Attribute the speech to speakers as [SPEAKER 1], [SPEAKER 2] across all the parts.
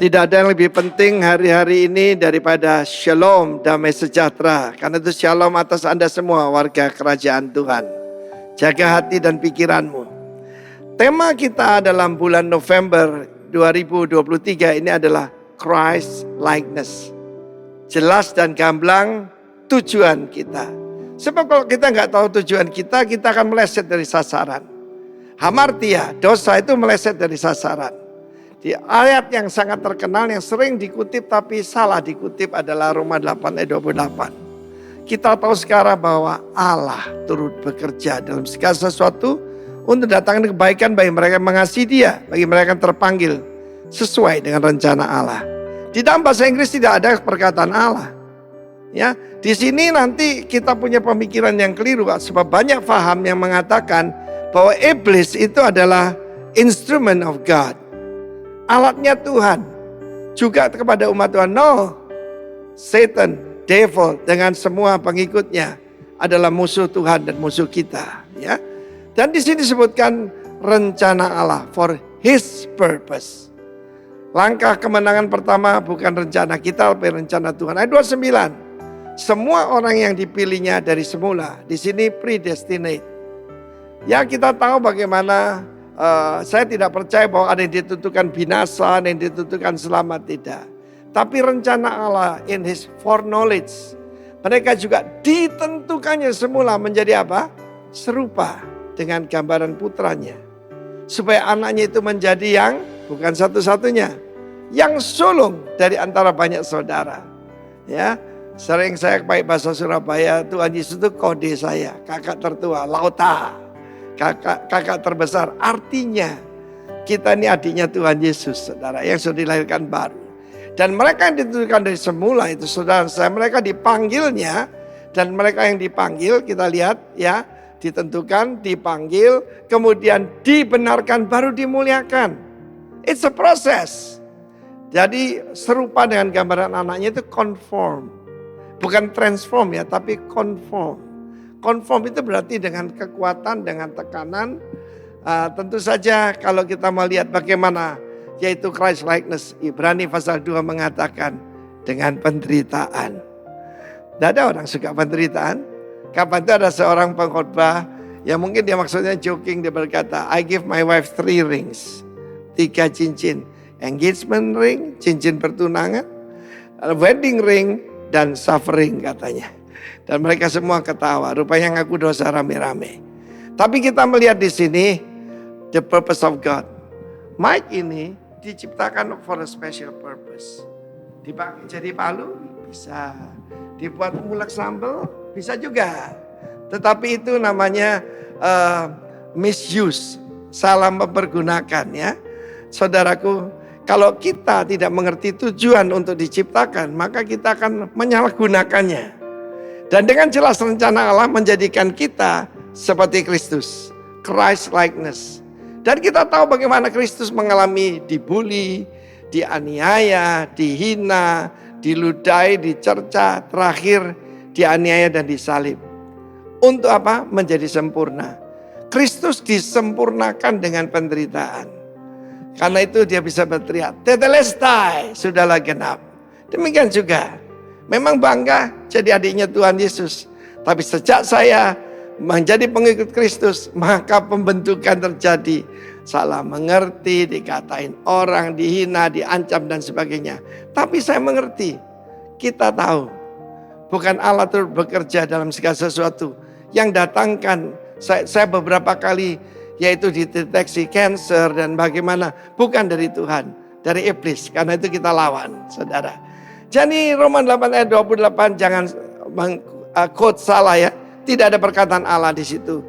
[SPEAKER 1] Tidak ada yang lebih penting hari-hari ini daripada shalom, damai sejahtera. Karena itu shalom atas Anda semua warga kerajaan Tuhan. Jaga hati dan pikiranmu. Tema kita dalam bulan November 2023 ini adalah Christ likeness. Jelas dan gamblang tujuan kita. Sebab kalau kita nggak tahu tujuan kita akan meleset dari sasaran. Hamartia, dosa itu meleset dari sasaran. Di ayat yang sangat terkenal yang sering dikutip tapi salah dikutip adalah Roma 8 ayat 28. Kita tahu sekarang bahwa Allah turut bekerja dalam segala sesuatu untuk datangkan kebaikan bagi mereka yang mengasihi Dia, bagi mereka yang terpanggil sesuai dengan rencana Allah. Di dalam bahasa Inggris tidak ada perkataan Allah. Ya, di sini nanti kita punya pemikiran yang keliru, sebab banyak faham yang mengatakan bahwa iblis itu adalah instrument of God. Alatnya Tuhan juga kepada umat Tuhan. No, Satan, devil dengan semua pengikutnya adalah musuh Tuhan dan musuh kita. Ya, dan di sini disebutkan rencana Allah for His purpose. Langkah kemenangan pertama bukan rencana kita, tapi rencana Tuhan. Ayat 29, semua orang yang dipilihnya dari semula di sini predestinate. Ya, kita tahu bagaimana. Saya tidak percaya bahwa ada yang ditentukan binasa, ada yang ditentukan selamat, tidak. Tapi rencana Allah in His foreknowledge, mereka juga ditentukannya semula menjadi apa? Serupa dengan gambaran putranya. Supaya anaknya itu menjadi yang bukan satu-satunya, yang sulung dari antara banyak saudara. Ya, sering saya pakai bahasa Surabaya, Tuhan Yesus itu kode saya, kakak tertua, lauta. Kakak terbesar, artinya kita ini adiknya Tuhan Yesus, saudara, yang sudah dilahirkan baru. Dan mereka yang ditentukan dari semula itu saudara saya, mereka dipanggilnya. Dan mereka yang dipanggil kita lihat ya, ditentukan, dipanggil, kemudian dibenarkan, baru dimuliakan. It's a process. Jadi serupa dengan gambaran anaknya itu conform. Bukan transform ya, tapi conform. Conform itu berarti dengan kekuatan, dengan tekanan. Tentu saja kalau kita melihat bagaimana yaitu Christ likeness. Ibrani pasal 2 mengatakan dengan penderitaan. Tidak ada orang suka penderitaan. Kapan itu ada seorang pengkhotbah yang mungkin dia maksudnya joking, dia berkata, I give my wife 3 rings. 3 cincin. Engagement ring, cincin pertunangan, wedding ring, dan suffering katanya. Dan mereka semua ketawa, rupanya ngaku dosa rame-rame. Tapi kita melihat di sini the purpose of God. Mic ini diciptakan for a special purpose. Dipakai jadi palu bisa, dibuat mulek sambal bisa juga. Tetapi itu namanya misuse, salah mempergunakan ya. Saudaraku, kalau kita tidak mengerti tujuan untuk diciptakan, maka kita akan menyalahgunakannya. Dan dengan jelas rencana Allah menjadikan kita seperti Kristus. Christ likeness. Dan kita tahu bagaimana Kristus mengalami dibully, dianiaya, dihina, diludahi, dicerca, terakhir dianiaya dan disalib. Untuk apa? Menjadi sempurna. Kristus disempurnakan dengan penderitaan. Karena itu dia bisa berteriak, Tetelestai, sudahlah genap. Demikian juga. Memang bangga jadi adiknya Tuhan Yesus. Tapi sejak saya menjadi pengikut Kristus, maka pembentukan terjadi. Salah mengerti, dikatain orang, dihina, diancam dan sebagainya. Tapi saya mengerti, kita tahu. Bukan Allah turut bekerja dalam segala sesuatu. Yang datangkan, saya beberapa kali yaitu dideteksi kanker dan bagaimana. Bukan dari Tuhan, dari iblis. Karena itu kita lawan, saudara. Jadi Roma 8 ayat 28 jangan quote salah ya. Tidak ada perkataan Allah di situ.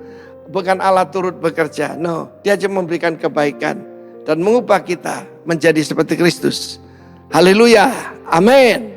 [SPEAKER 1] Bukan Allah turut bekerja. No, Dia hanya memberikan kebaikan dan mengubah kita menjadi seperti Kristus. Haleluya. Amin.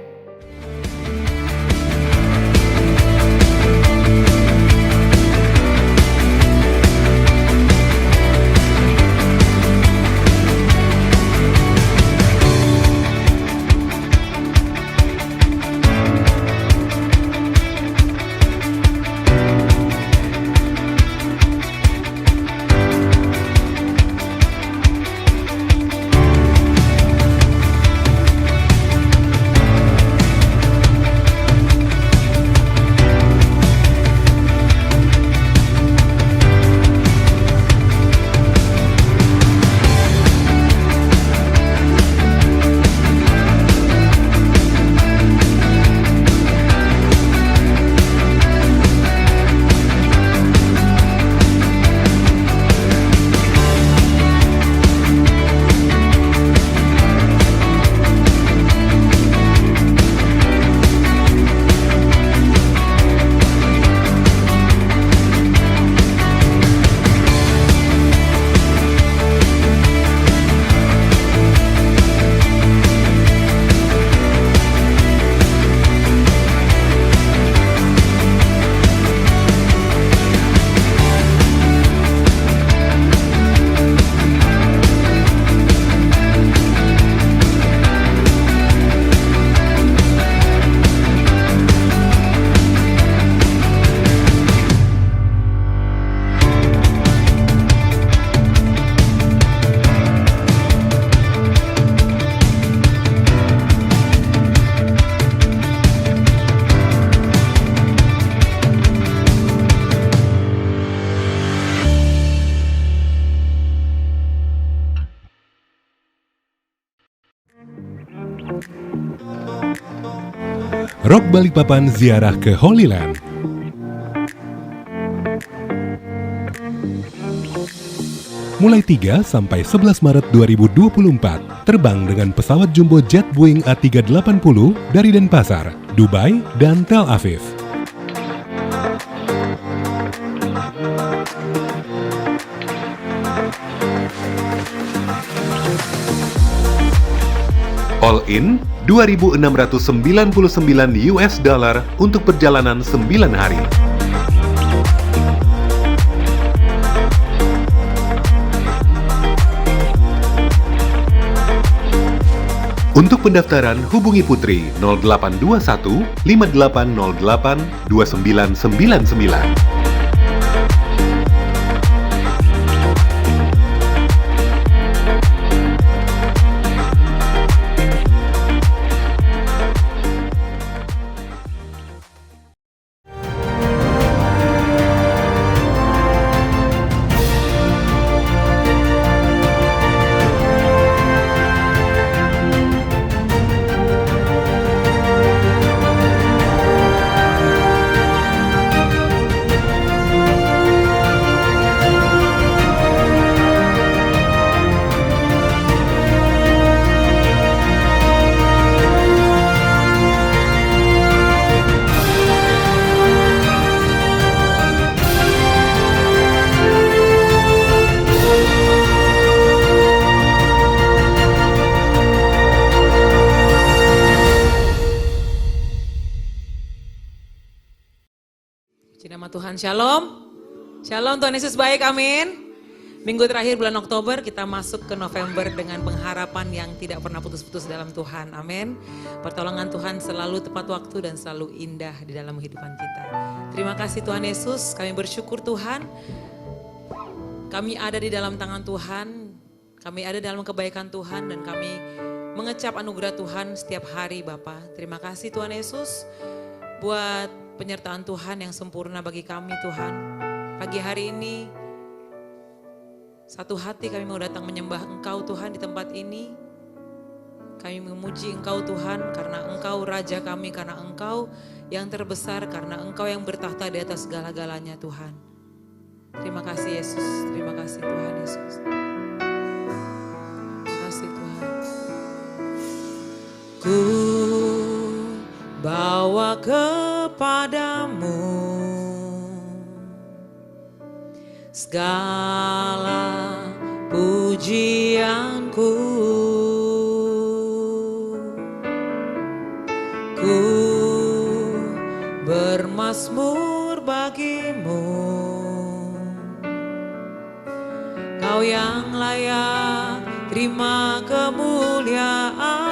[SPEAKER 2] Rock Balikpapan ziarah ke Holy Land. Mulai 3 sampai 11 Maret 2024, terbang dengan pesawat jumbo jet Boeing A380 dari Denpasar, Dubai, dan Tel Aviv. All in $2.699 untuk perjalanan 9 hari. Untuk pendaftaran hubungi Putri 0821 5808 2999.
[SPEAKER 3] Nama Tuhan, Shalom. Shalom, Tuhan Yesus baik, amin. Minggu terakhir bulan Oktober kita masuk ke November dengan pengharapan yang tidak pernah putus-putus dalam Tuhan, amin. Pertolongan Tuhan selalu tepat waktu dan selalu indah di dalam kehidupan kita. Terima kasih Tuhan Yesus, kami bersyukur Tuhan. Kami ada di dalam tangan Tuhan, kami ada dalam kebaikan Tuhan dan kami mengecap anugerah Tuhan setiap hari Bapa. Terima kasih Tuhan Yesus buat penyertaan Tuhan yang sempurna bagi kami Tuhan. Pagi hari ini, satu hati kami mau datang menyembah Engkau Tuhan di tempat ini. Kami memuji Engkau Tuhan karena Engkau Raja kami, karena Engkau yang terbesar, karena Engkau yang bertahta di atas segala-galanya Tuhan. Terima kasih Yesus, terima kasih Tuhan Yesus. Terima kasih Tuhan. Ku bawa kepadamu segala pujianku, ku bermazmur bagimu, Kau yang layak terima kemuliaan.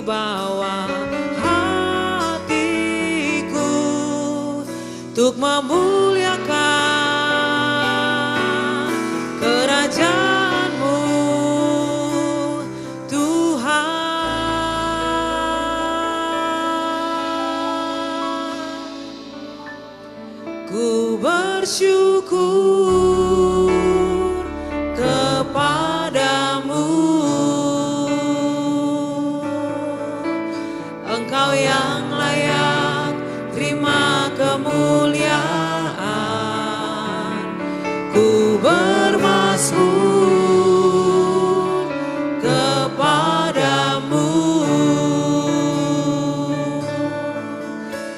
[SPEAKER 3] Bawa hatiku untuk memuliakan kerajaan-Mu Tuhan. Ku bersyukur kepadamu, Engkau yang layak terima kemuliaan. Ku bermazmur kepadamu,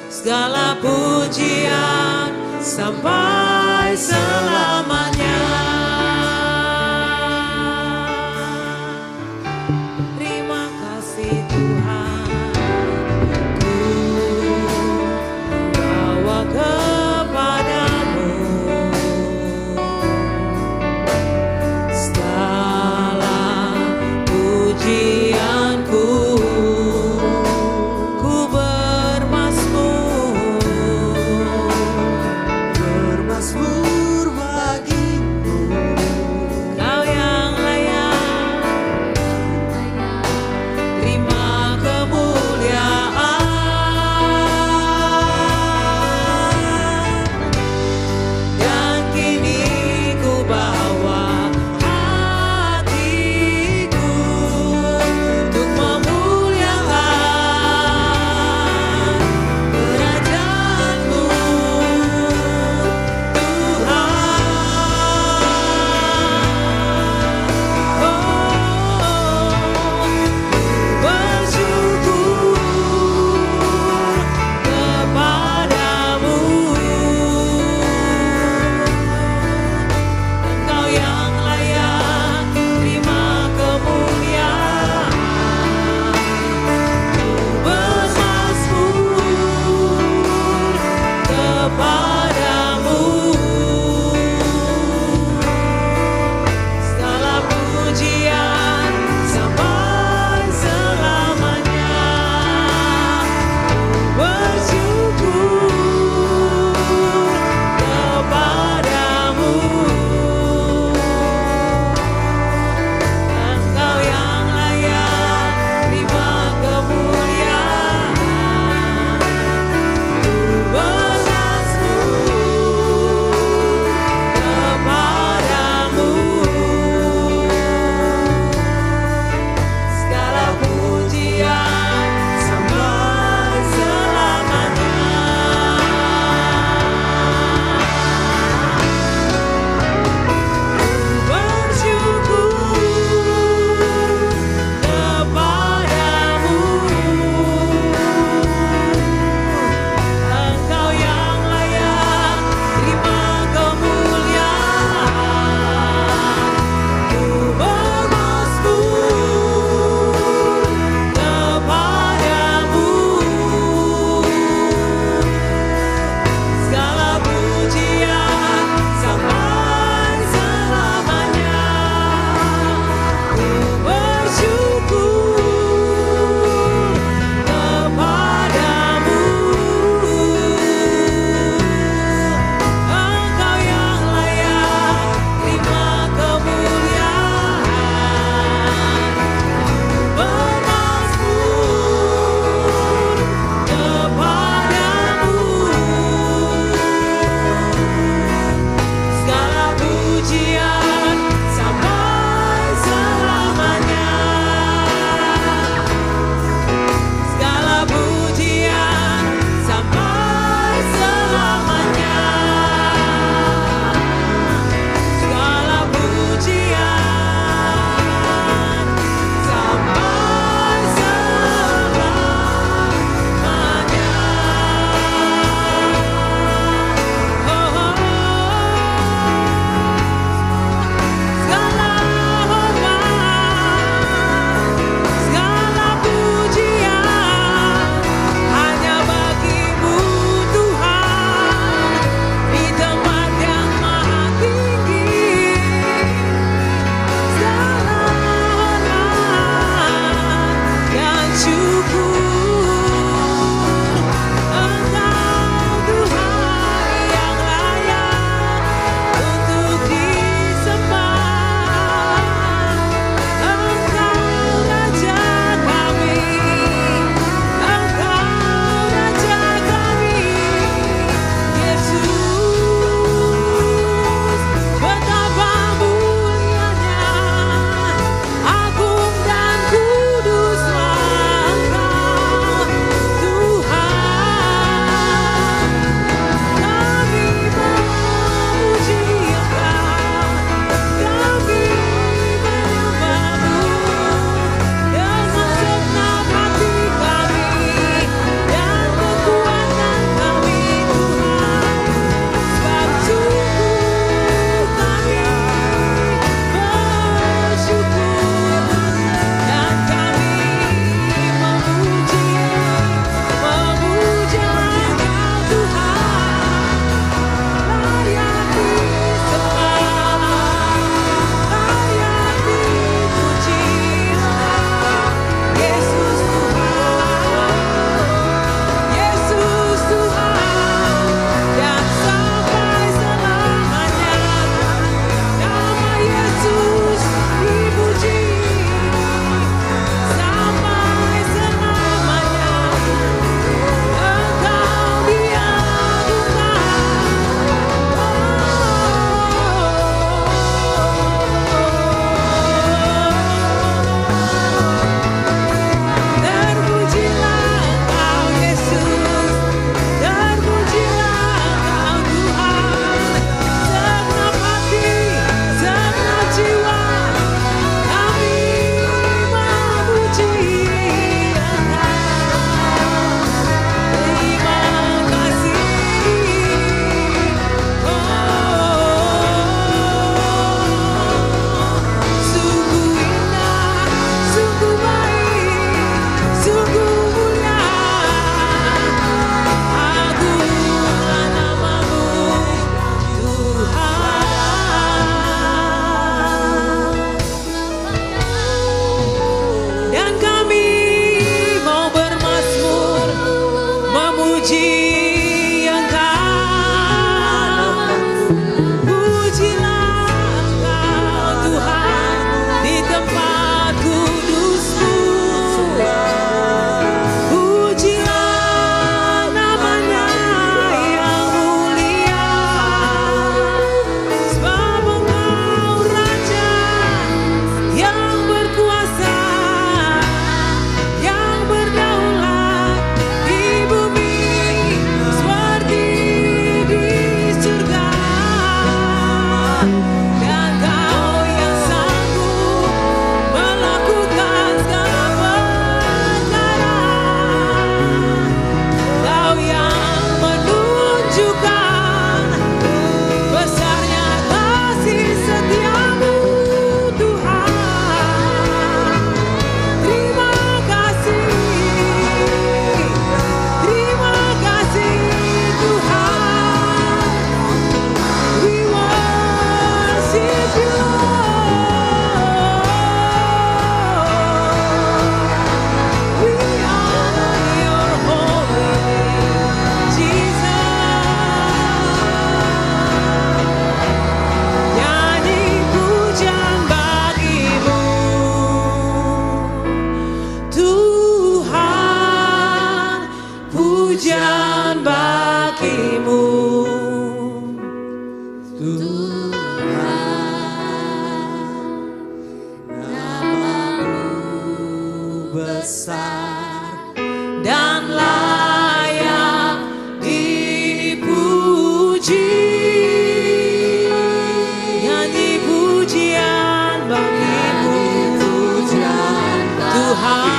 [SPEAKER 3] segala pujian sampai selamanya. Terima kasih Tuhan.
[SPEAKER 4] Bermazmur bagi
[SPEAKER 3] pujian bagimu besar dan layak dipuji. Nyanyi pujian bagimu Tuhan, Tuhan.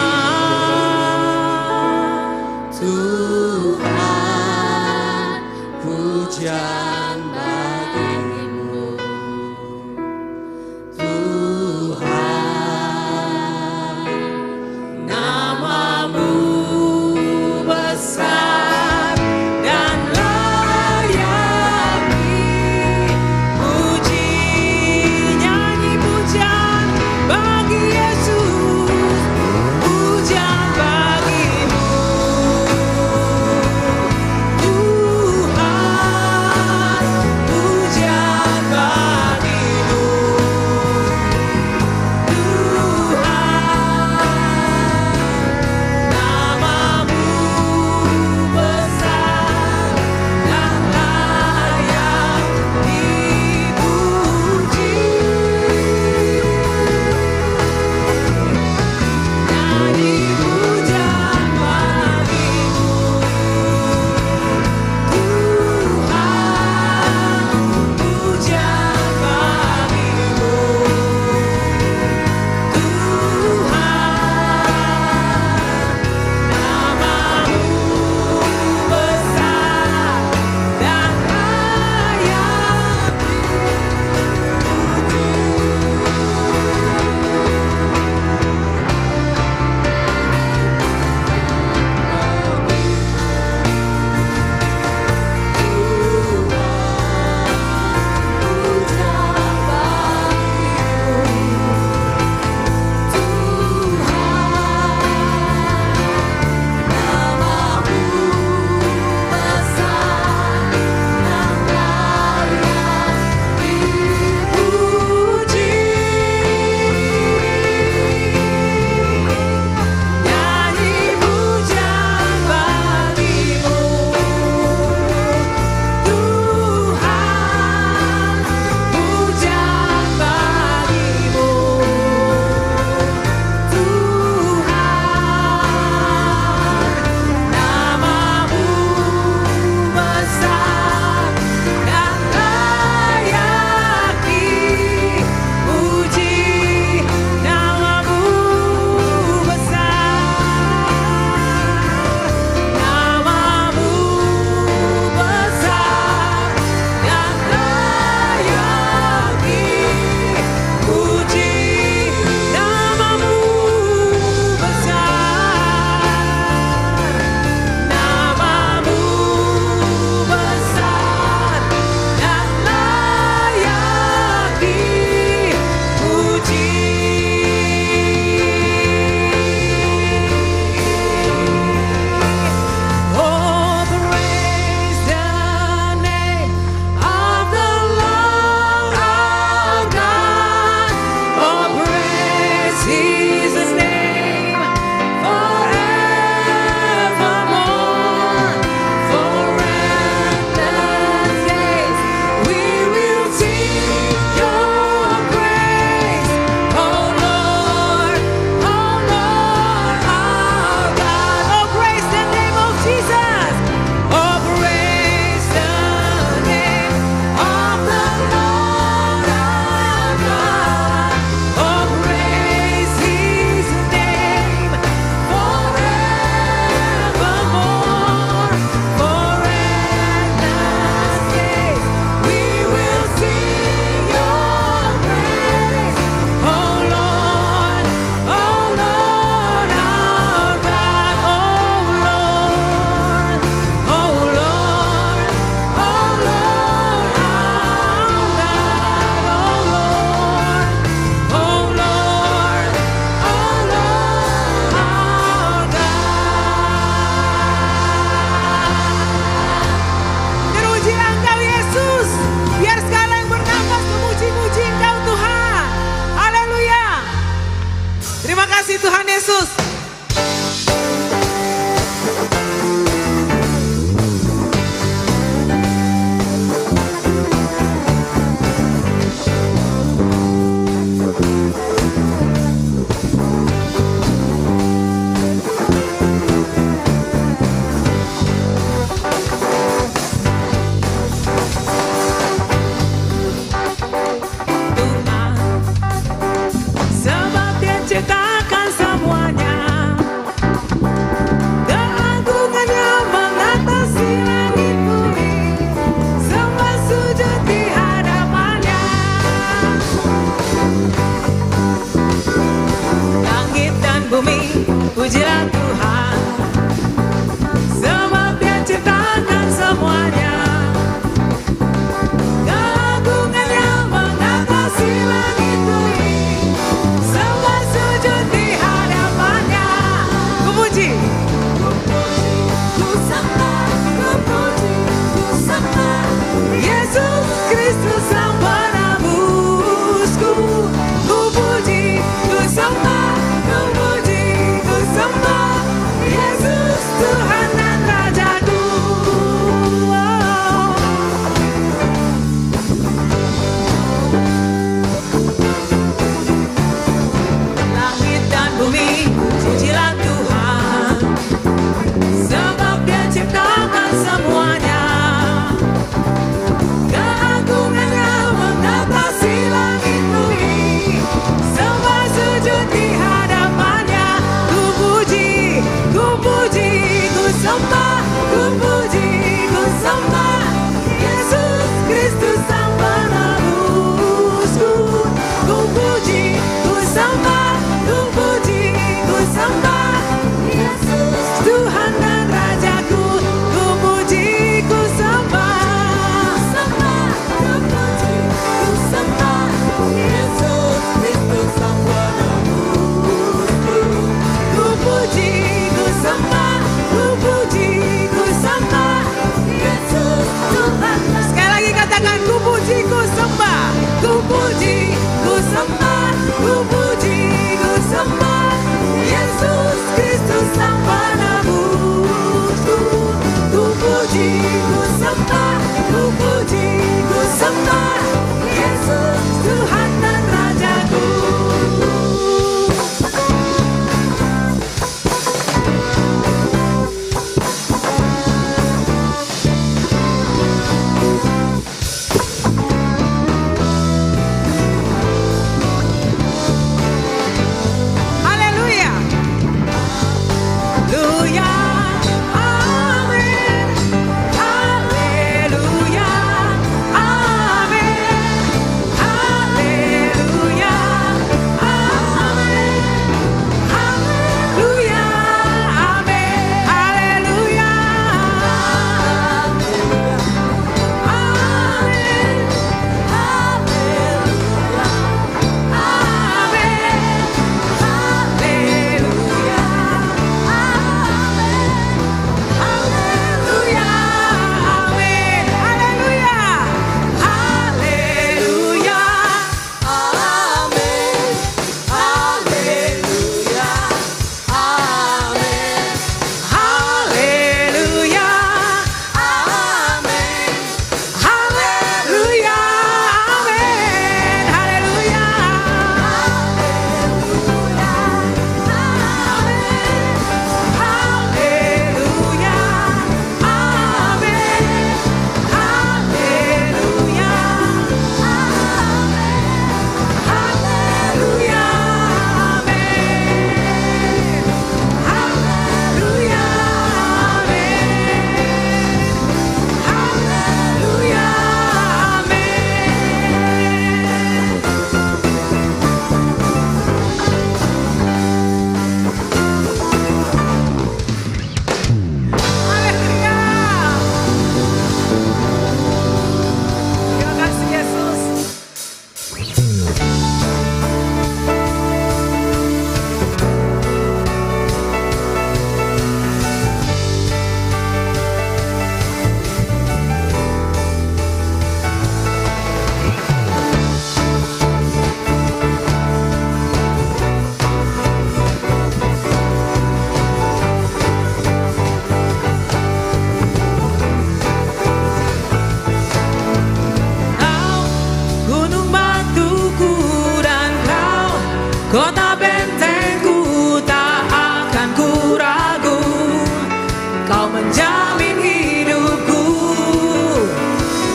[SPEAKER 3] Kau menjamin hidupku,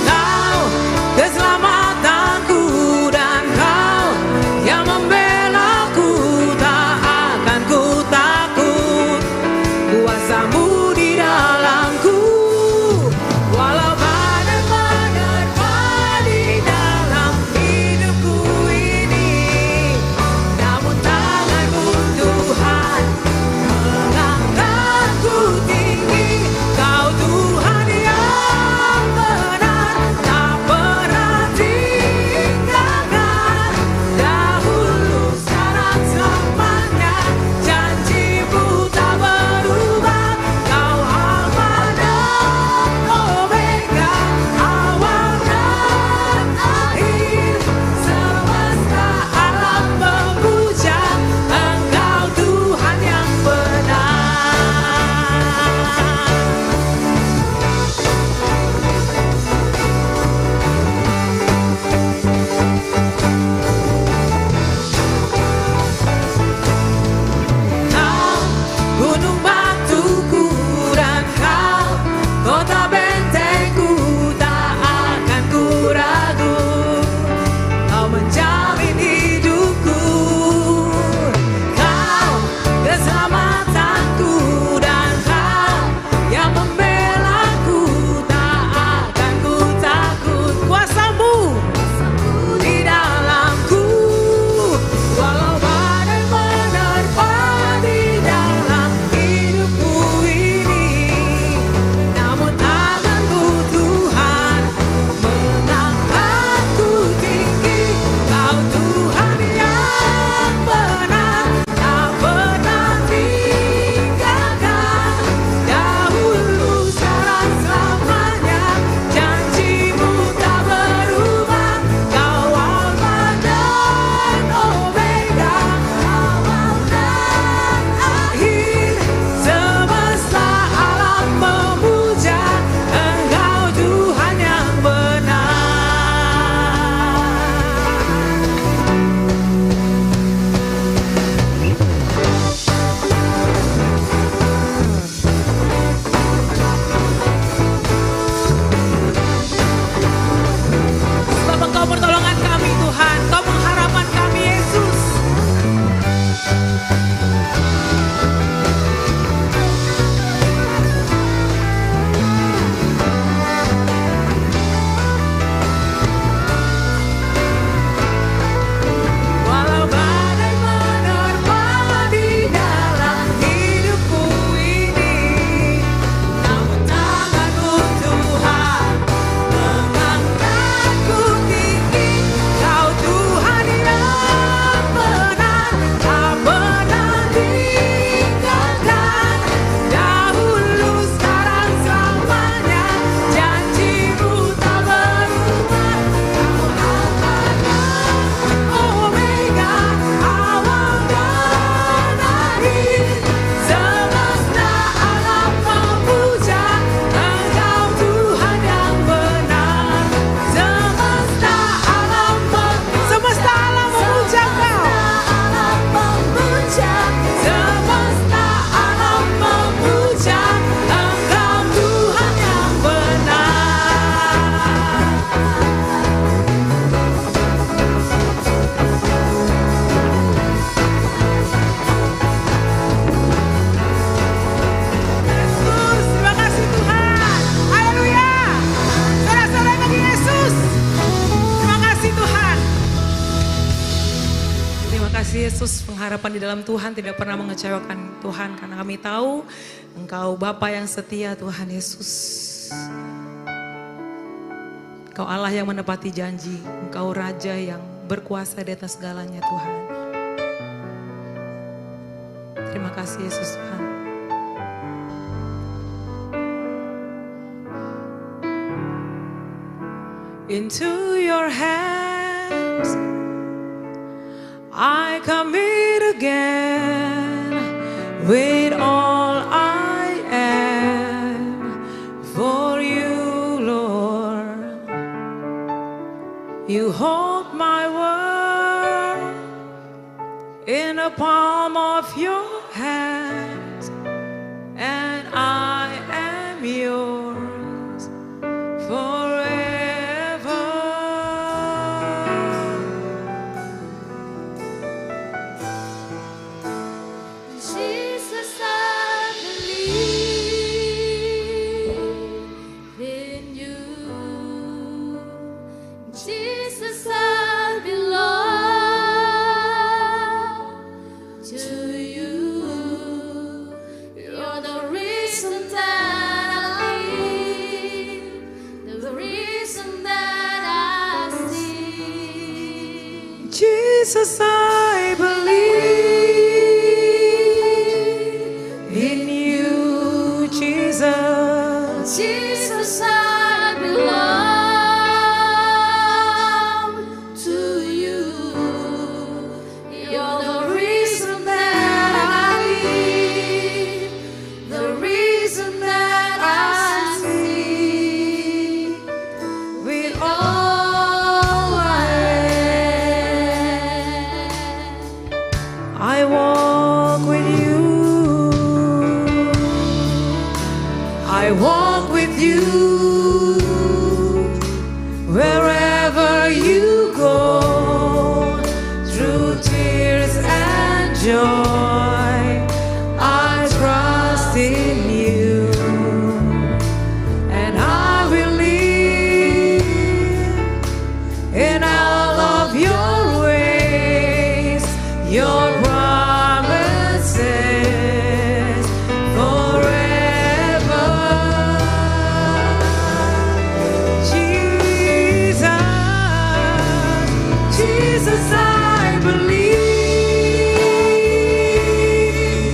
[SPEAKER 3] Kau keselamatanku, dan Kau yang membelaku. Tak akan ku takut, kuasa-Mu di dalamku. Walau badai menerpa di dalam hidupku ini, namun tangan-Mu Tuhan mengangkatku tinggi. Kau Tuhan yang benar, tak pernah tinggalkan. Dahulu, sekarang, selamanya, janji-Mu tak berubah. Kau Alfa dan Omega, awal dan akhir. Semesta alam memuja Engkau Tuhan yang benar. Kau gunung batuku, dan Kau kota bentengku. Tak akan ku ragu, Kau menjamin hidupku. Kau keselamatanku, dan Kau yang membelaku. Tak akan ku takut, kuasa-Mu di dalamku. Walau badai menerpa di dalam hidupku ini, namun tangan-Mu Tuhan mengangkatku tinggi. Kau Tuhan yang benar, tak pernah tinggalkan. Dahulu, sekarang, selamanya, janji-Mu tak berubah. Kau Alfa dan Omega, awal dan akhir. Semesta alam memuja Engkau Tuhan yang benar. Sebab Engkau pertolongan kami Tuhan, Kau pengharapan kami Yesus. Walau badai menerpa di dalam hidupku ini, namun tangan-Mu Tuhan mengangkatku tinggi. Kau Tuhan yang benar, tak pernah tinggalkan. Dahulu, sekarang, selamanya, janji-Mu tak berubah. Kau Alfa dan Omega, awal dan akhir. Semesta alam memuja Engkau Tuhan yang benar. Semesta alam memuja Engkau. Semesta alam memuja Engkau Tuhan yang benar. Yesus, terima kasih Tuhan. Haleluya. Sorak-sorai bagi Yesus. Terima kasih Tuhan. Terima kasih Yesus, pengharapan di dalam Tuhan tidak pernah mengecewakan Tuhan. Karena kami tahu Engkau Bapa yang setia Tuhan Yesus. Engkau Allah yang menepati janji. Engkau Raja yang berkuasa di atas segalanya Tuhan. Terima kasih Yesus Tuhan. Into your hands I commit again with all I am for you, Lord. You hold my world in the palm of your hands, and I Jesus, I believe in you, Jesus.
[SPEAKER 4] Jesus, I belong to you. You're the reason that I live, the reason that I see.
[SPEAKER 3] With all I walk with you. I walk with you wherever you go, through tears and joy. I trust in you, and I will live in all of your ways, your promises forever. Jesus, I believe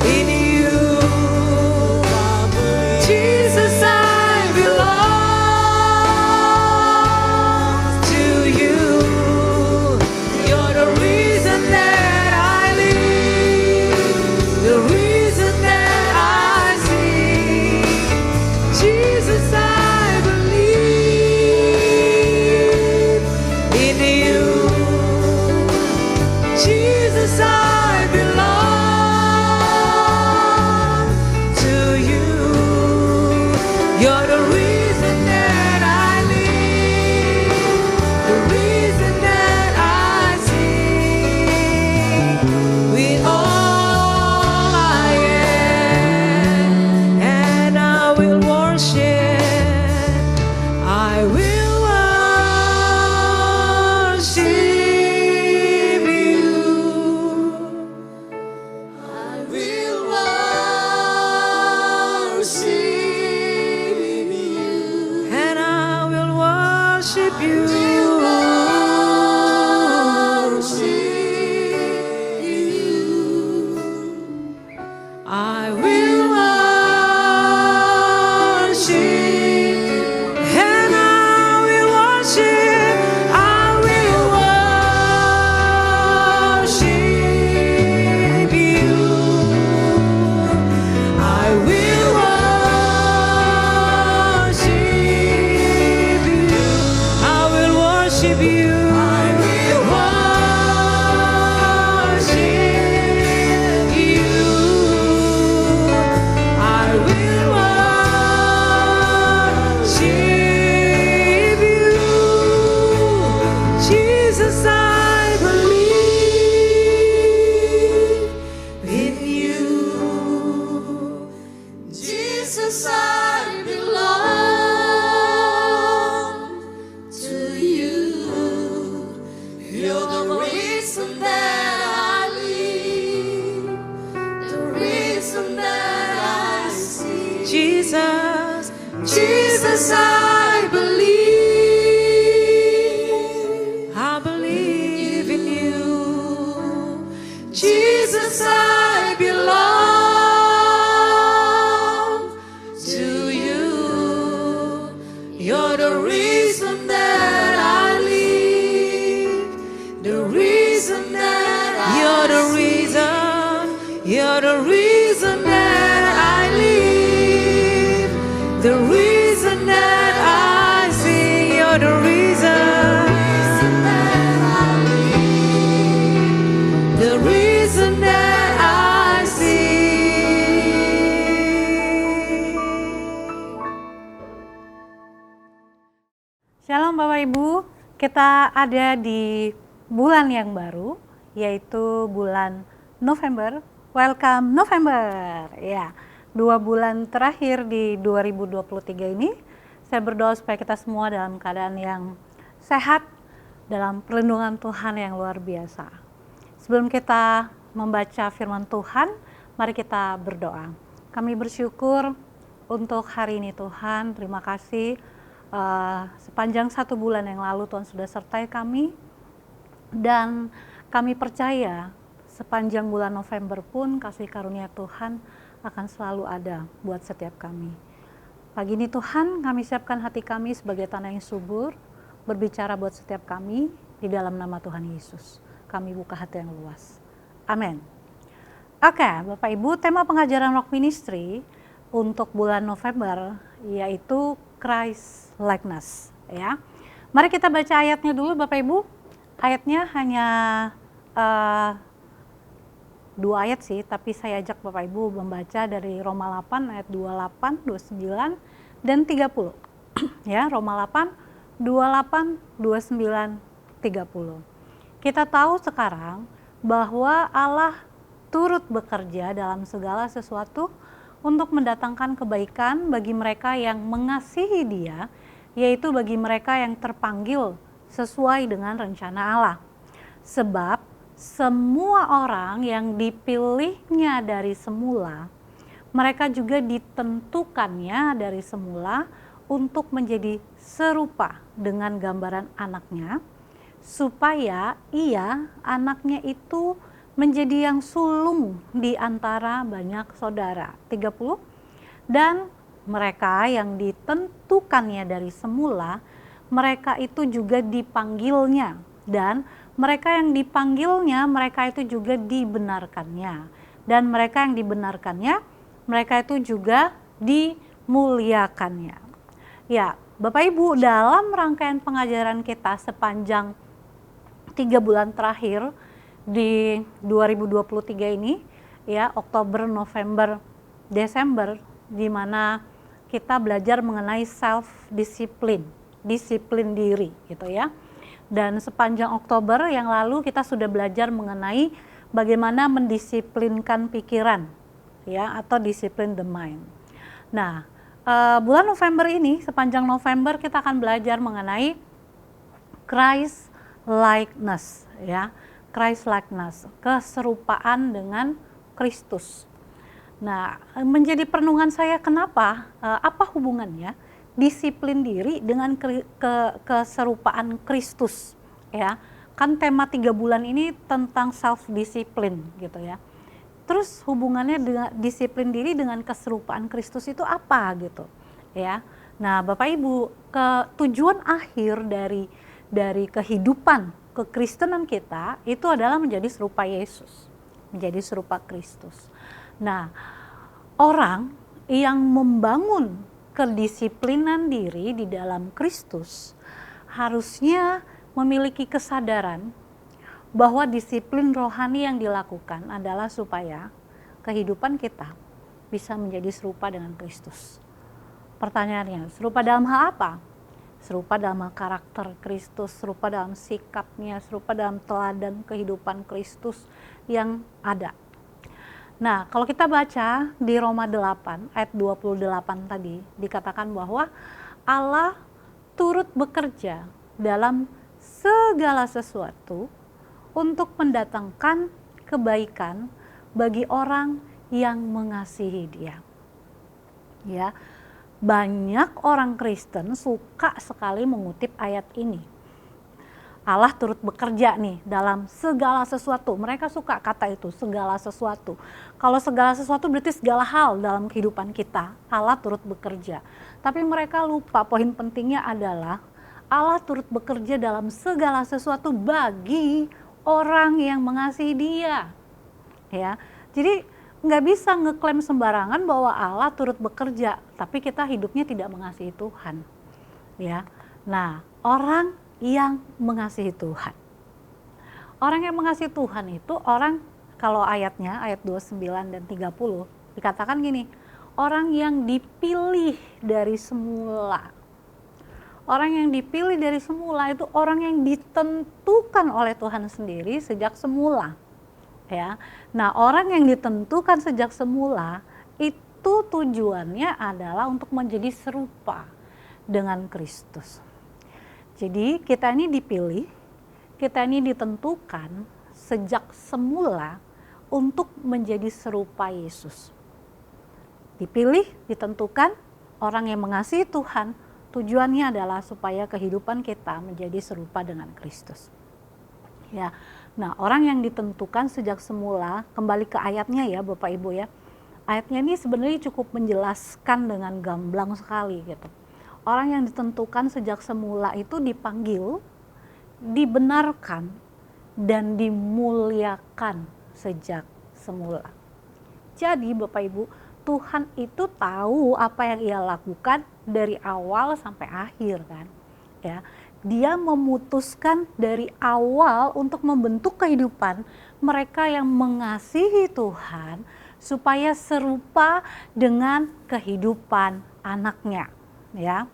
[SPEAKER 3] in you. Jesus, I belong to you. You're the reason that I live, the reason that I see. Jesus, I believe in you. Jesus, I belong to you. You're the reason that I live, the reason that I see. With all I am, and I will worship. I will worship you.
[SPEAKER 4] I will worship you.
[SPEAKER 3] And I will worship you. I will worship, and I will worship. I will worship you. I will worship you. I will worship you. I will worship you. I will worship you. Jesus, I believe in you.
[SPEAKER 4] Jesus, I belong to you. You're the reason that I live, the reason that I see.
[SPEAKER 3] Jesus,
[SPEAKER 4] Jesus, I
[SPEAKER 3] believe in you.
[SPEAKER 4] Jesus, I belong to you. You're the reason that I live, the reason that I
[SPEAKER 3] You're the
[SPEAKER 4] see.
[SPEAKER 3] reason, you're the reason that I live, the reason that I see. You're the reason, the reason that I see.
[SPEAKER 5] Shalom Bapak Ibu, kita ada di bulan yang baru, yaitu bulan November. Welcome November. Ya, 2 bulan terakhir di 2023 ini, saya berdoa supaya kita semua dalam keadaan yang sehat, dalam perlindungan Tuhan yang luar biasa. Sebelum kita membaca firman Tuhan, mari kita berdoa. Kami bersyukur untuk hari ini Tuhan, terima kasih. Sepanjang 1 bulan yang lalu Tuhan sudah sertai kami, dan Kami percaya sepanjang bulan November pun kasih karunia Tuhan akan selalu ada buat setiap kami. Pagi ini Tuhan, kami siapkan hati kami sebagai tanah yang subur, berbicara buat setiap kami di dalam nama Tuhan Yesus. Kami buka hati yang luas. Amin. Oke, Bapak Ibu, tema pengajaran Rock Ministry untuk bulan November yaitu Christ likeness, ya. Mari kita baca ayatnya dulu Bapak Ibu. Ayatnya hanya 2 ayat sih, tapi saya ajak Bapak Ibu membaca dari Roma 8 ayat 28, 29 dan 30. Ya, Roma 8, 28, 29, 30. Kita tahu sekarang bahwa Allah turut bekerja dalam segala sesuatu untuk mendatangkan kebaikan bagi mereka yang mengasihi Dia, yaitu bagi mereka yang terpanggil sesuai dengan rencana Allah. Sebab semua orang yang dipilihnya dari semula, mereka juga ditentukannya dari semula untuk menjadi serupa dengan gambaran anaknya, supaya ia, anaknya itu, menjadi yang sulung di antara banyak saudara. 30. Dan mereka yang ditentukannya dari semula, mereka itu juga dipanggilnya. Dan mereka yang dipanggilnya, mereka itu juga dibenarkannya. Dan mereka yang dibenarkannya, mereka itu juga dimuliakannya. Ya, Bapak Ibu, dalam rangkaian pengajaran kita sepanjang 3 bulan terakhir di 2023 ini, ya, Oktober, November, Desember, di mana kita belajar mengenai self discipline, disiplin diri gitu ya. Dan sepanjang Oktober yang lalu kita sudah belajar mengenai bagaimana mendisiplinkan pikiran, ya, atau disiplin the mind. Nah, bulan November ini, sepanjang November kita akan belajar mengenai Christ likeness, ya, Christ likeness, keserupaan dengan Kristus. Nah, menjadi perenungan saya kenapa, apa hubungannya disiplin diri dengan keserupaan Kristus, ya. Kan tema 3 bulan ini tentang self discipline gitu ya. Terus hubungannya dengan disiplin diri dengan keserupaan Kristus itu apa gitu, ya. Nah, Bapak Ibu, tujuan akhir dari kehidupan kekristenan kita itu adalah menjadi serupa Yesus, menjadi serupa Kristus. Nah, orang yang membangun kedisiplinan diri di dalam Kristus harusnya memiliki kesadaran bahwa disiplin rohani yang dilakukan adalah supaya kehidupan kita bisa menjadi serupa dengan Kristus. Pertanyaannya, serupa dalam hal apa? Serupa dalam hal karakter Kristus, serupa dalam sikapnya, serupa dalam teladan kehidupan Kristus yang ada. Nah, kalau kita baca di Roma 8 ayat 28 tadi, dikatakan bahwa Allah turut bekerja dalam segala sesuatu untuk mendatangkan kebaikan bagi orang yang mengasihi Dia. Ya, banyak orang Kristen suka sekali mengutip ayat ini. Allah turut bekerja nih dalam segala sesuatu. Mereka suka kata itu, segala sesuatu. Kalau segala sesuatu berarti segala hal dalam kehidupan kita. Allah turut bekerja. Tapi mereka lupa poin pentingnya adalah Allah turut bekerja dalam segala sesuatu bagi orang yang mengasihi Dia. Ya, jadi nggak bisa ngeklaim sembarangan bahwa Allah turut bekerja, tapi kita hidupnya tidak mengasihi Tuhan. Ya, nah orang yang mengasihi Tuhan. Orang yang mengasihi Tuhan itu orang, kalau ayatnya, ayat 29 dan 30, dikatakan gini, orang yang dipilih dari semula. Orang yang dipilih dari semula itu orang yang ditentukan oleh Tuhan sendiri sejak semula. Ya. Nah, orang yang ditentukan sejak semula itu tujuannya adalah untuk menjadi serupa dengan Kristus. Jadi kita ini dipilih, kita ini ditentukan sejak semula untuk menjadi serupa Yesus. Dipilih, ditentukan, orang yang mengasihi Tuhan, tujuannya adalah supaya kehidupan kita menjadi serupa dengan Kristus. Ya, Nah, orang yang ditentukan sejak semula, kembali ke ayatnya ya Bapak Ibu ya. Ayatnya ini sebenarnya cukup menjelaskan dengan gamblang sekali gitu. Orang yang ditentukan sejak semula itu dipanggil, dibenarkan, dan dimuliakan sejak semula. Jadi Bapak Ibu, Tuhan itu tahu apa yang ia lakukan dari awal sampai akhir kan. Ya, dia memutuskan dari awal untuk membentuk kehidupan mereka yang mengasihi Tuhan supaya serupa dengan kehidupan anaknya, ya.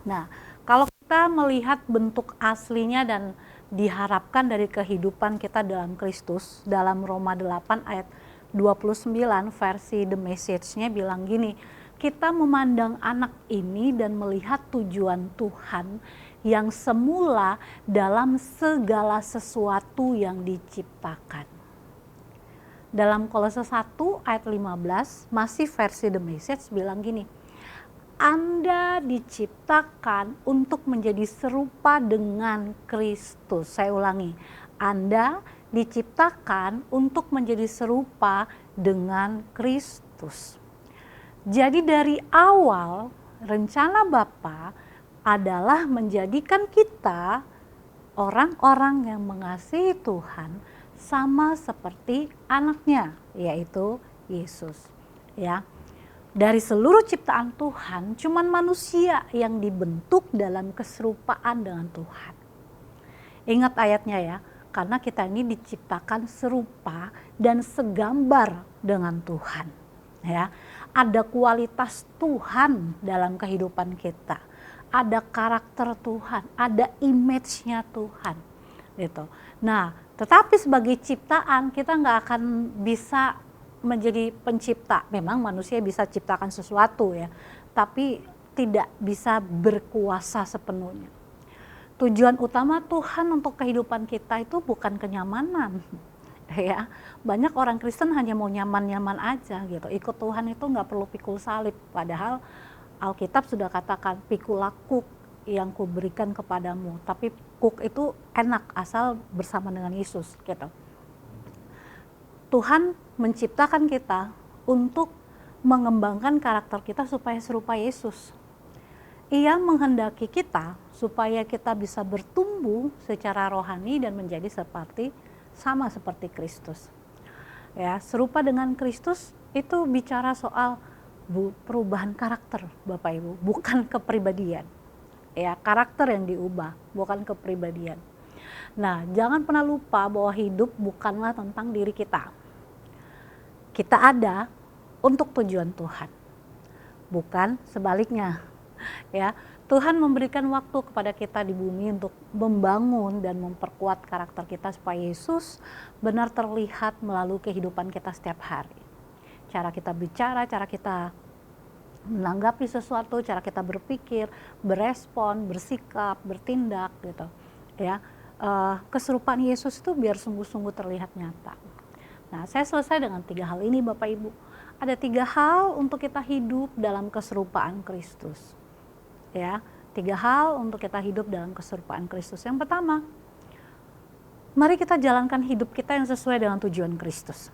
[SPEAKER 5] Nah, kalau kita melihat bentuk aslinya dan diharapkan dari kehidupan kita dalam Kristus, dalam Roma 8 ayat 29 versi The Message-nya bilang gini, kita memandang anak ini dan melihat tujuan Tuhan yang semula dalam segala sesuatu yang diciptakan. Dalam Kolose 1 ayat 15 masih versi The Message bilang gini, Anda diciptakan untuk menjadi serupa dengan Kristus. Saya ulangi, Anda diciptakan untuk menjadi serupa dengan Kristus. Jadi dari awal rencana Bapa adalah menjadikan kita orang-orang yang mengasihi Tuhan sama seperti anaknya, yaitu Yesus. Ya, dari seluruh ciptaan Tuhan, cuman manusia yang dibentuk dalam keserupaan dengan Tuhan. Ingat ayatnya ya, karena kita ini diciptakan serupa dan segambar dengan Tuhan. Ya, ada kualitas Tuhan dalam kehidupan kita, ada karakter Tuhan, ada image-nya Tuhan, gitu. Nah, tetapi sebagai ciptaan kita nggak akan bisa menjadi pencipta. Memang manusia bisa ciptakan sesuatu ya, tapi tidak bisa berkuasa sepenuhnya. Tujuan utama Tuhan untuk kehidupan kita itu bukan kenyamanan. Ya, banyak orang Kristen hanya mau nyaman-nyaman aja gitu. Ikut Tuhan itu nggak perlu pikul salib. Padahal Alkitab sudah katakan pikulah kuk yang kuberikan kepadamu. Tapi kuk itu enak asal bersama dengan Yesus gitu. Tuhan menciptakan kita untuk mengembangkan karakter kita supaya serupa Yesus. Ia menghendaki kita supaya kita bisa bertumbuh secara rohani dan menjadi sama seperti Kristus. Ya, serupa dengan Kristus itu bicara soal perubahan karakter, Bapak Ibu, bukan kepribadian. Ya, karakter yang diubah, bukan kepribadian. Nah, jangan pernah lupa bahwa hidup bukanlah tentang diri kita. Kita ada untuk tujuan Tuhan, bukan sebaliknya. Ya, Tuhan memberikan waktu kepada kita di bumi untuk membangun dan memperkuat karakter kita supaya Yesus benar terlihat melalui kehidupan kita setiap hari. Cara kita bicara, cara kita menanggapi sesuatu, cara kita berpikir, berespon, bersikap, bertindak gitu. Ya, keserupaan Yesus itu biar sungguh-sungguh terlihat nyata. Nah, saya selesai dengan 3 hal ini Bapak Ibu. Ada 3 hal untuk kita hidup dalam keserupaan Kristus. Ya, 3 hal untuk kita hidup dalam keserupaan Kristus. Yang pertama, mari kita jalankan hidup kita yang sesuai dengan tujuan Kristus.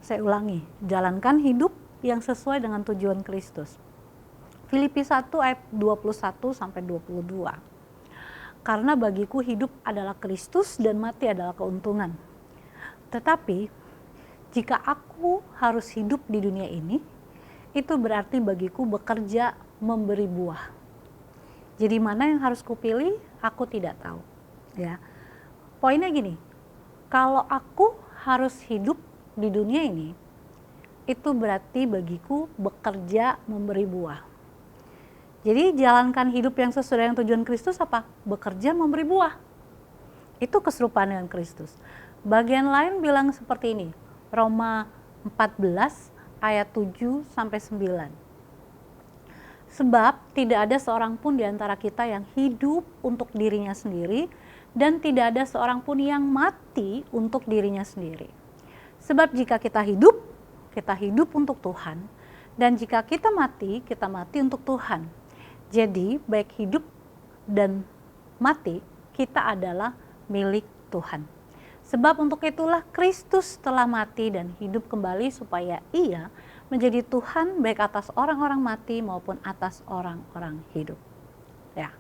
[SPEAKER 5] Saya ulangi, jalankan hidup yang sesuai dengan tujuan Kristus. Filipi 1 ayat 21 sampai 22. Karena bagiku hidup adalah Kristus dan mati adalah keuntungan. Tetapi jika aku harus hidup di dunia ini, itu berarti bagiku bekerja memberi buah. Jadi mana yang harus kupilih, aku tidak tahu. Ya, poinnya gini, kalau aku harus hidup di dunia ini, itu berarti bagiku bekerja memberi buah. Jadi jalankan hidup yang sesuai dengan tujuan Kristus apa? Bekerja memberi buah. Itu keserupaan dengan Kristus. Bagian lain bilang seperti ini, Roma 14 ayat 7 sampai 9. Sebab tidak ada seorang pun di antara kita yang hidup untuk dirinya sendiri dan tidak ada seorang pun yang mati untuk dirinya sendiri. Sebab jika kita hidup untuk Tuhan, dan jika kita mati untuk Tuhan. Jadi baik hidup dan mati kita adalah milik Tuhan. Sebab untuk itulah Kristus telah mati dan hidup kembali supaya ia menjadi Tuhan baik atas orang-orang mati maupun atas orang-orang hidup. Ya.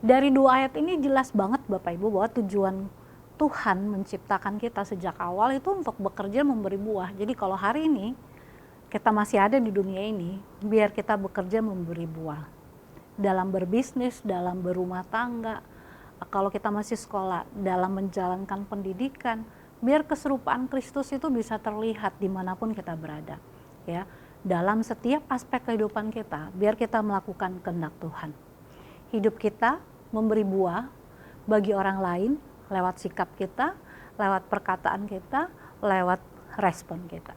[SPEAKER 5] Dari dua ayat ini jelas banget Bapak Ibu bahwa tujuan Tuhan menciptakan kita sejak awal itu untuk bekerja memberi buah. Jadi kalau hari ini kita masih ada di dunia ini, biar kita bekerja memberi buah. Dalam berbisnis, dalam berumah tangga, kalau kita masih sekolah, dalam menjalankan pendidikan, biar keserupaan Kristus itu bisa terlihat dimanapun kita berada. Ya, dalam setiap aspek kehidupan kita, biar kita melakukan kehendak Tuhan. Hidup kita memberi buah bagi orang lain lewat sikap kita, lewat perkataan kita, lewat respon kita.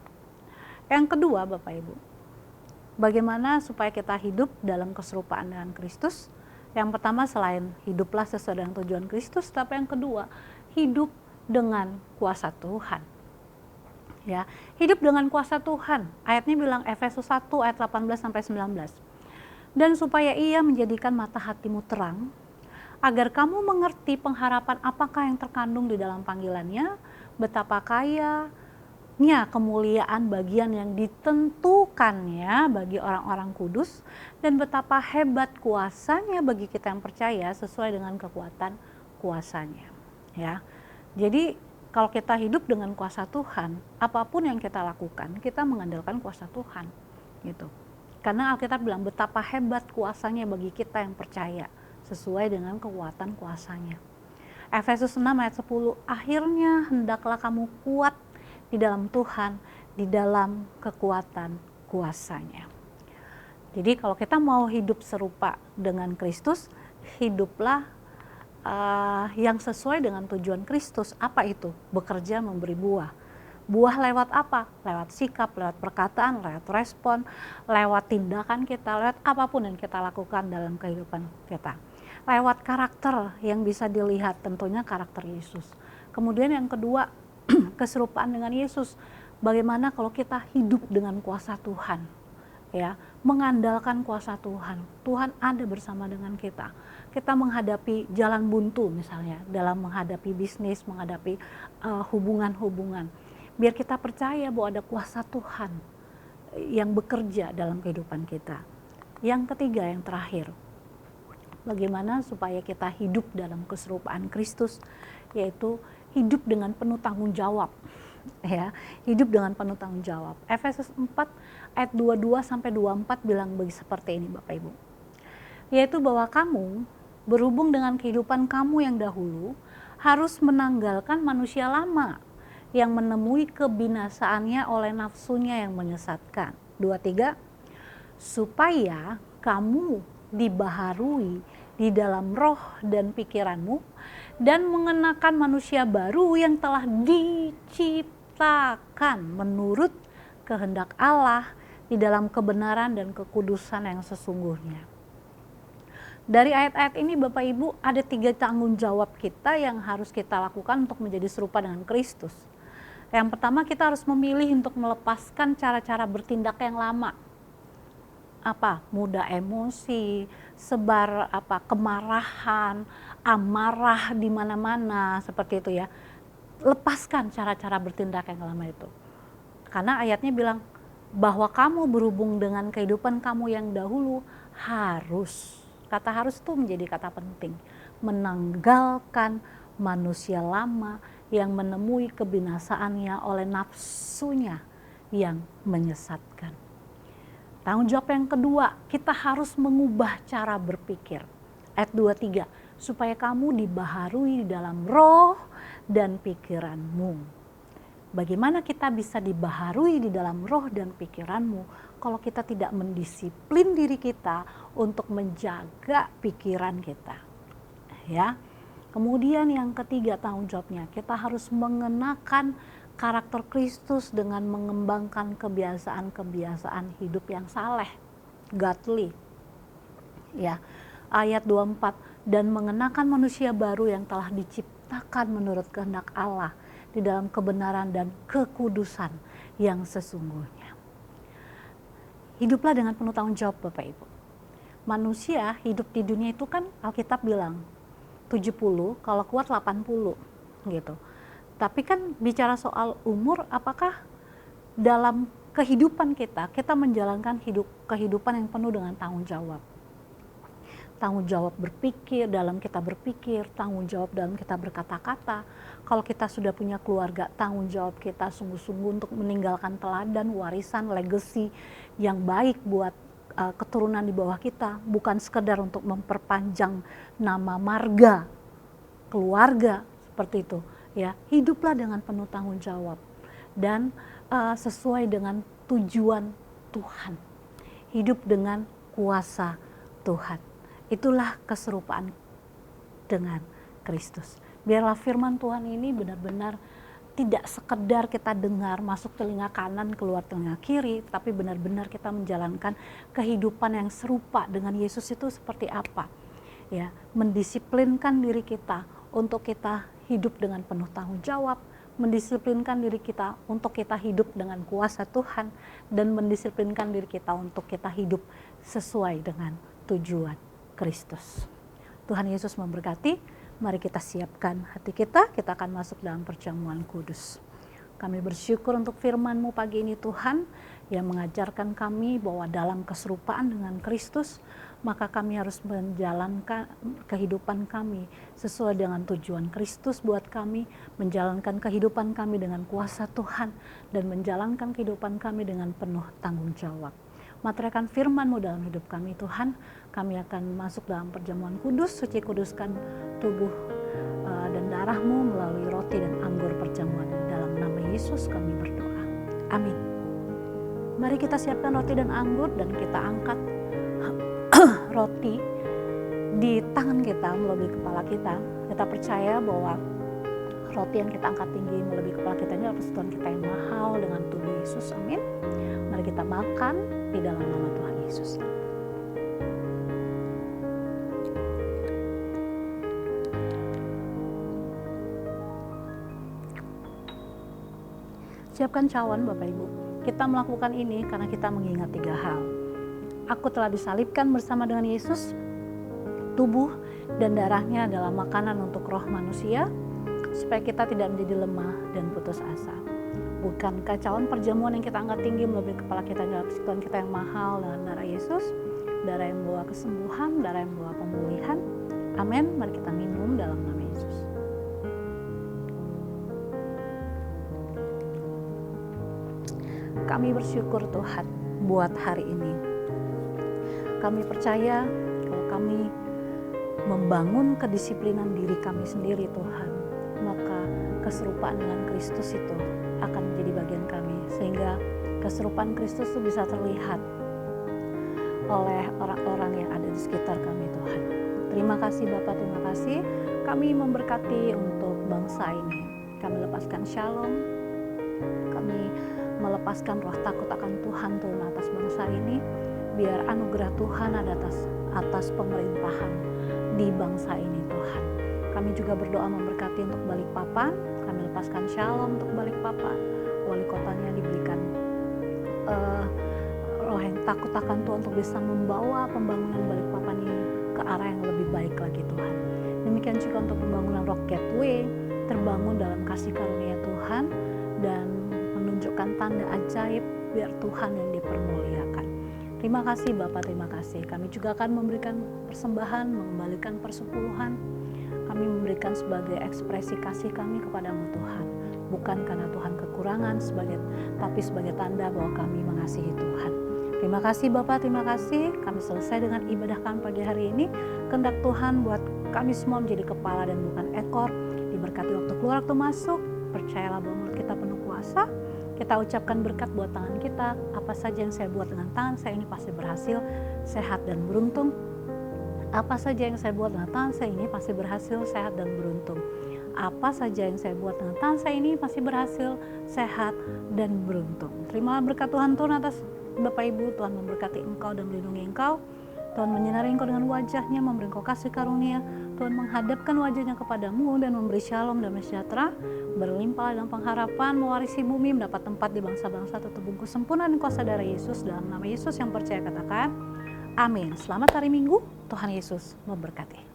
[SPEAKER 5] Yang kedua Bapak Ibu, bagaimana supaya kita hidup dalam keserupaan dengan Kristus? Yang pertama selain hiduplah sesuai dengan tujuan Kristus, tapi yang kedua hidup dengan kuasa Tuhan. Ya, hidup dengan kuasa Tuhan. Ayatnya bilang Efesus 1 ayat 18 sampai 19. Dan supaya ia menjadikan mata hatimu terang, agar kamu mengerti pengharapan apakah yang terkandung di dalam panggilannya, betapa kayanya kemuliaan bagian yang ditentukannya bagi orang-orang kudus, dan betapa hebat kuasanya bagi kita yang percaya sesuai dengan kekuatan kuasanya. Ya, jadi kalau kita hidup dengan kuasa Tuhan, apapun yang kita lakukan, kita mengandalkan kuasa Tuhan, gitu. Karena Alkitab bilang betapa hebat kuasanya bagi kita yang percaya, sesuai dengan kekuatan kuasanya. Efesus 6 ayat 10, akhirnya hendaklah kamu kuat di dalam Tuhan, di dalam kekuatan kuasanya. Jadi kalau kita mau hidup serupa dengan Kristus, hiduplah yang sesuai dengan tujuan Kristus. Apa itu? Bekerja memberi buah. Buah lewat apa? Lewat sikap, lewat perkataan, lewat respon, lewat tindakan kita, lewat apapun yang kita lakukan dalam kehidupan kita. Lewat karakter yang bisa dilihat, tentunya karakter Yesus. Kemudian yang kedua, keserupaan dengan Yesus. Bagaimana kalau kita hidup dengan kuasa Tuhan, ya, mengandalkan kuasa Tuhan. Tuhan ada bersama dengan kita. Kita menghadapi jalan buntu misalnya, dalam menghadapi bisnis, menghadapi hubungan-hubungan. Biar kita percaya bahwa ada kuasa Tuhan yang bekerja dalam kehidupan kita. Yang ketiga, yang terakhir, bagaimana supaya kita hidup dalam keserupaan Kristus, yaitu hidup dengan penuh tanggung jawab. Ya, hidup dengan penuh tanggung jawab. Efesus 4 ayat 22 sampai 24 bilang seperti ini Bapak Ibu. Yaitu bahwa kamu berhubung dengan kehidupan kamu yang dahulu harus menanggalkan manusia lama yang menemui kebinasaannya oleh nafsunya yang menyesatkan. 23, supaya kamu dibaharui di dalam roh dan pikiranmu dan mengenakan manusia baru yang telah diciptakan menurut kehendak Allah di dalam kebenaran dan kekudusan yang sesungguhnya. Dari ayat-ayat ini Bapak Ibu ada 3 tanggung jawab kita yang harus kita lakukan untuk menjadi serupa dengan Kristus. Yang pertama, kita harus memilih untuk melepaskan cara-cara bertindak yang lama. Apa? Mudah emosi, sebar kemarahan, amarah di mana-mana seperti itu ya. Lepaskan cara-cara bertindak yang lama itu. Karena ayatnya bilang bahwa kamu berhubung dengan kehidupan kamu yang dahulu harus. Kata harus itu menjadi kata penting. Menanggalkan manusia lama yang menemui kebinasaannya oleh nafsunya yang menyesatkan. Tanggung jawab yang kedua, kita harus mengubah cara berpikir. Ayat 23, supaya kamu dibaharui di dalam roh dan pikiranmu. Bagaimana kita bisa dibaharui di dalam roh dan pikiranmu kalau kita tidak mendisiplin diri kita untuk menjaga pikiran kita. Ya. Kemudian yang ketiga tanggung jawabnya, kita harus mengenakan karakter Kristus dengan mengembangkan kebiasaan-kebiasaan hidup yang saleh, godly. Ya. Ayat 24, dan mengenakan manusia baru yang telah diciptakan menurut kehendak Allah di dalam kebenaran dan kekudusan yang sesungguhnya. Hiduplah dengan penuh tanggung jawab Bapak Ibu. Manusia hidup di dunia itu kan Alkitab bilang 70, kalau kuat 80. gitu. Tapi kan bicara soal umur, apakah dalam kehidupan kita menjalankan kehidupan yang penuh dengan tanggung jawab. Tanggung jawab berpikir, dalam kita berpikir, tanggung jawab dalam kita berkata-kata. Kalau kita sudah punya keluarga, tanggung jawab kita sungguh-sungguh untuk meninggalkan teladan, warisan, legacy yang baik buat keturunan di bawah kita, bukan sekedar untuk memperpanjang nama marga keluarga seperti itu. Ya, hiduplah dengan penuh tanggung jawab dan sesuai dengan tujuan Tuhan. Hidup dengan kuasa Tuhan. Itulah keserupaan dengan Kristus. Biarlah firman Tuhan ini benar-benar tidak sekedar kita dengar masuk telinga kanan keluar telinga kiri, tapi benar-benar kita menjalankan kehidupan yang serupa dengan Yesus itu seperti apa. Ya, mendisiplinkan diri kita untuk kita hidup dengan penuh tanggung jawab, mendisiplinkan diri kita untuk kita hidup dengan kuasa Tuhan, dan mendisiplinkan diri kita untuk kita hidup sesuai dengan tujuan Kristus. Tuhan Yesus memberkati. Mari kita siapkan hati kita akan masuk dalam perjamuan kudus. Kami bersyukur untuk firman-Mu pagi ini Tuhan, yang mengajarkan kami bahwa dalam keserupaan dengan Kristus, maka kami harus menjalankan kehidupan kami sesuai dengan tujuan Kristus buat kami, menjalankan kehidupan kami dengan kuasa Tuhan, dan menjalankan kehidupan kami dengan penuh tanggung jawab. Materaikan firman-Mu dalam hidup kami Tuhan, kami akan masuk dalam perjamuan kudus, suci kuduskan tubuh dan darah-Mu melalui roti dan anggur perjamuan. Dalam nama Yesus kami berdoa. Amin. Mari kita siapkan roti dan anggur dan kita angkat roti di tangan kita melebihi kepala kita. Kita percaya bahwa roti yang kita angkat tinggi melebihi kepala kita ini adalah persekutuan kita yang mahal dengan tubuh Yesus. Amin. Mari kita makan di dalam nama Tuhan Yesus. Siapkan cawan Bapak Ibu. Kita melakukan ini karena kita mengingat 3 hal. Aku telah disalibkan bersama dengan Yesus. Tubuh dan darahnya adalah makanan untuk roh manusia, supaya kita tidak menjadi lemah dan putus asa. Bukankah cawan perjamuan yang kita angkat tinggi melebihi kepala kita adalah persekutuan kita yang mahal dengan darah Yesus, darah yang membawa kesembuhan, darah yang membawa pemulihan. Amin. Mari kita minum dalam nama Yesus. Kami bersyukur Tuhan buat hari ini. Kami percaya kalau kami membangun kedisiplinan diri kami sendiri Tuhan, maka keserupaan dengan Kristus itu akan menjadi bagian kami, sehingga keserupaan Kristus itu bisa terlihat oleh orang-orang yang ada di sekitar kami Tuhan. Terima kasih Bapak, terima kasih. Kami memberkati untuk bangsa ini. Kami lepaskan shalom, kami melepaskan roh takut akan Tuhan turun atas bangsa ini. Biar anugerah Tuhan ada atas pemerintahan di bangsa ini Tuhan. Kami juga berdoa memberkati untuk Balikpapan. Kami lepaskan shalom untuk Balikpapan. Wali kotanya diberikan roh yang takut akan Tuhan untuk bisa membawa pembangunan Balikpapan ini ke arah yang lebih baik lagi Tuhan. Demikian juga untuk pembangunan Rock Gateway, terbangun dalam kasih karunia Tuhan dan menunjukkan tanda ajaib, biar Tuhan yang dipermuliakan. Terima kasih Bapak, terima kasih. Kami juga akan memberikan persembahan, mengembalikan persepuluhan. Kami memberikan sebagai ekspresi kasih kami kepadamu Tuhan. Bukan karena Tuhan kekurangan, tapi sebagai tanda bahwa kami mengasihi Tuhan. Terima kasih Bapak, terima kasih. Kami selesai dengan ibadah kami pagi hari ini. Kehendak Tuhan buat kami semua menjadi kepala dan bukan ekor. Diberkati waktu keluar, waktu masuk. Percayalah bahwa mulut kita penuh kuasa. Kita ucapkan berkat buat tangan kita. Apa saja yang saya buat dengan tangan saya ini pasti berhasil, sehat dan beruntung. Apa saja yang saya buat dengan tangan saya ini pasti berhasil, sehat dan beruntung. Apa saja yang saya buat dengan tangan saya ini pasti berhasil, sehat dan beruntung. Terimalah berkat Tuhan turun atas Bapak Ibu. Tuhan memberkati engkau dan melindungi engkau. Tuhan menyinari engkau dengan wajahnya, memberi engkau kasih karunia. Tuhan menghadapkan wajahnya kepadamu dan memberi shalom dan sejahtera. Berlimpah dalam pengharapan, mewarisi bumi, mendapat tempat di bangsa-bangsa, terbungkus sempurna dan kuasa darah Yesus. Dalam nama Yesus yang percaya katakan, amin. Selamat hari Minggu, Tuhan Yesus memberkati.